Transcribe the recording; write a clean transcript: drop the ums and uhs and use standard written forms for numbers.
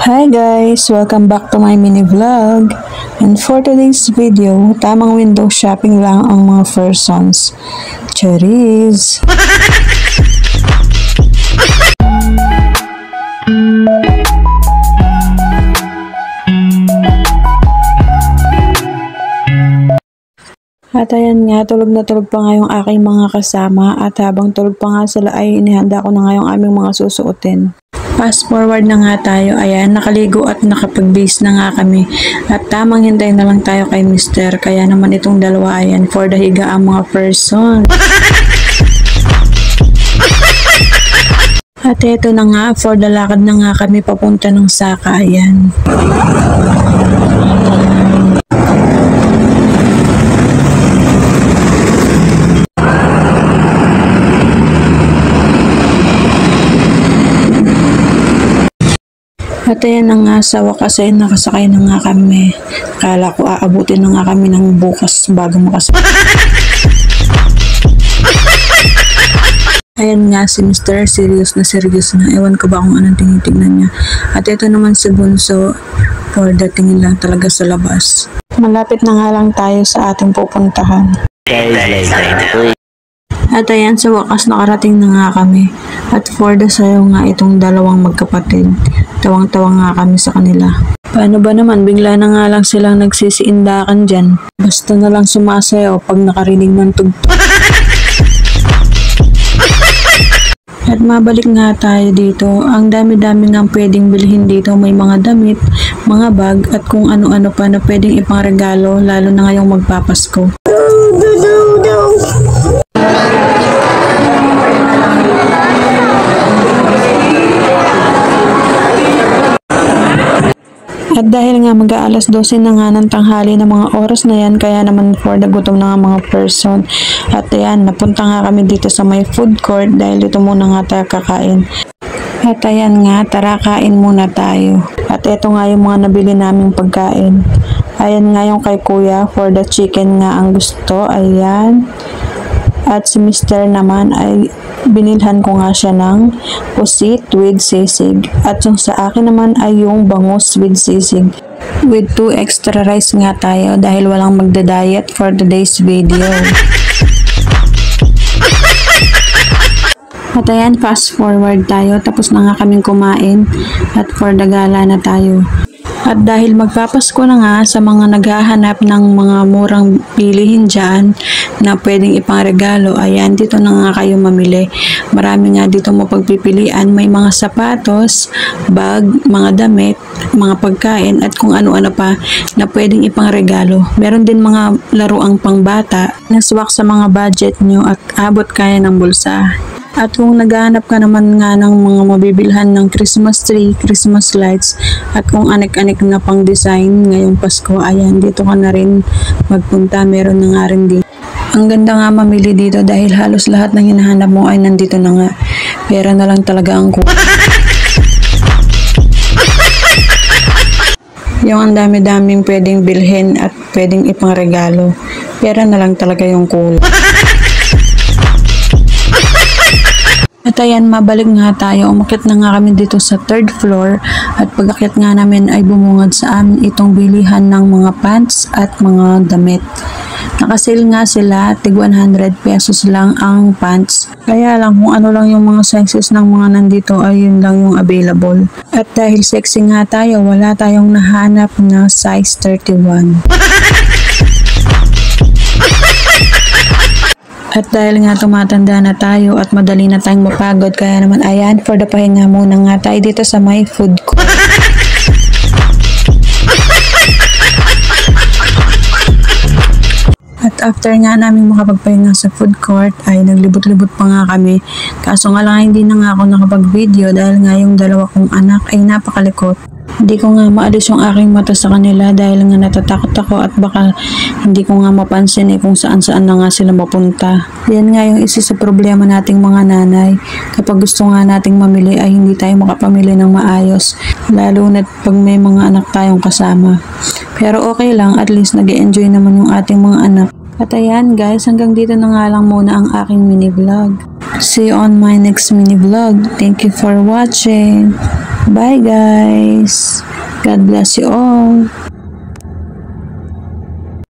Hi guys! Welcome back to my mini vlog. And for today's video, tamang window shopping lang ang mga persons. Charis! At ayan nga, tulog na tulog pa nga yung aking mga kasama at habang tulog pa nga sila ay inihanda ko na nga yung aming mga susuotin. Fast forward na nga tayo, ayan, nakaligo at nakapag-base na nga kami at tamang hintay na lang tayo kay Mr. Kaya naman itong dalawa, ayan, for the higa ang mga person. At eto na nga, for the lakad na nga kami papunta ng Saka, ayan. At ayan na nga, sa wakas ay nakasakay na nga kami. Akala ko aabutin na nga kami ng bukas bago makasakay. Ayan nga si Mr. Serious na. Ewan ko ba kung anong tinitignan niya. At ito naman si Bunso, for the tingin lang talaga sa labas. Malapit na nga lang tayo sa ating pupuntahan. At ayan, sa wakas nakarating na nga kami. At for the sayo nga itong dalawang magkapatid. Tawang-tawa nga kami sa kanila. Paano ba naman, bigla na nga lang silang nagsisiindakan dyan. Basta na lang sumasayaw pag nakarinig ng tugtog. At mabalik nga tayo dito. Ang dami-dami nga pwedeng bilhin dito. May mga damit, mga bag, at kung ano-ano pa na pwedeng ipangregalo, lalo na ngayong magpapasko. At dahil nga mag-aalas 12 na nga ng tanghali ng mga oras na yan, kaya naman for the gutom na nga mga person. At ayan, napunta nga kami dito sa may food court dahil dito muna nga tayo kakain. At ayan nga, tara kain muna tayo. At eto nga yung mga nabili naming pagkain. Ayan nga yung kay kuya, for the chicken nga ang gusto, ayan. At si Mr. naman ay binilhan ko nga siya ng pusit with sisig. At yung sa akin naman ay yung bangus with sisig. With 2 extra rice nga tayo dahil walang magda-diet for today's video. At ayan, fast forward tayo. Tapos na nga kaming kumain at for the gala na tayo. At dahil magpapasko na nga sa mga naghahanap ng mga murang bilihin dyan na pwedeng ipangregalo, ayan, dito na nga kayo mamili. Marami nga dito mapagpipilian. May mga sapatos, bag, mga damit, mga pagkain, at kung ano-ano pa na pwedeng ipangregalo. Meron din mga laruang pangbata na swak sa mga budget nyo at abot kaya ng bulsa. At kung naghahanap ka naman nga ng mga mabibilhan ng Christmas tree, Christmas lights, at kung anik-anik na pang design ngayong Pasko, ayan, dito ka na rin magpunta. Meron na nga rin dito. Ang ganda nga mamili dito dahil halos lahat ng hinahanap mo ay nandito na nga. Pera na lang talaga ang kuha. Yung ang dami-daming pwedeng bilhin at pwedeng ipangregalo. Pera na lang talaga yung kuha. At ayan, mabalik nga tayo. Umakyat na nga kami dito sa 3rd floor at pag-akyat nga namin ay bumungad sa amin itong bilihan ng mga pants at mga damit. Nakasale nga sila, tig 100 pesos lang ang pants. Kaya lang kung ano lang yung mga sizes ng mga nandito ay yun lang yung available. At dahil sexy nga tayo, wala tayong nahanap na size 31. At dahil nga tumatanda na tayo at madali na tayong mapagod, kaya naman ayan, for the pahinga muna nga tayo dito sa my food court. At after nga namin makapagpahinga sa food court ay naglibot-libot pa nga kami. Kaso nga lang hindi na nga ako nakapag-video dahil nga yung dalawa kong anak ay napakalikot. Hindi ko nga maalis yung aking mata sa kanila dahil nga natatakot ako at baka hindi ko nga mapansin kung saan-saan na nga sila mapunta. Yan nga yung isa sa problema nating mga nanay. Kapag gusto nga nating mamili ay hindi tayo makapamili ng maayos. Lalo na pag may mga anak tayong kasama. Pero okay lang, at least nag-e-enjoy naman yung ating mga anak. At ayan guys, hanggang dito na nga lang muna ang aking mini vlog. See you on my next mini vlog. Thank you for watching. Bye guys! God bless you all.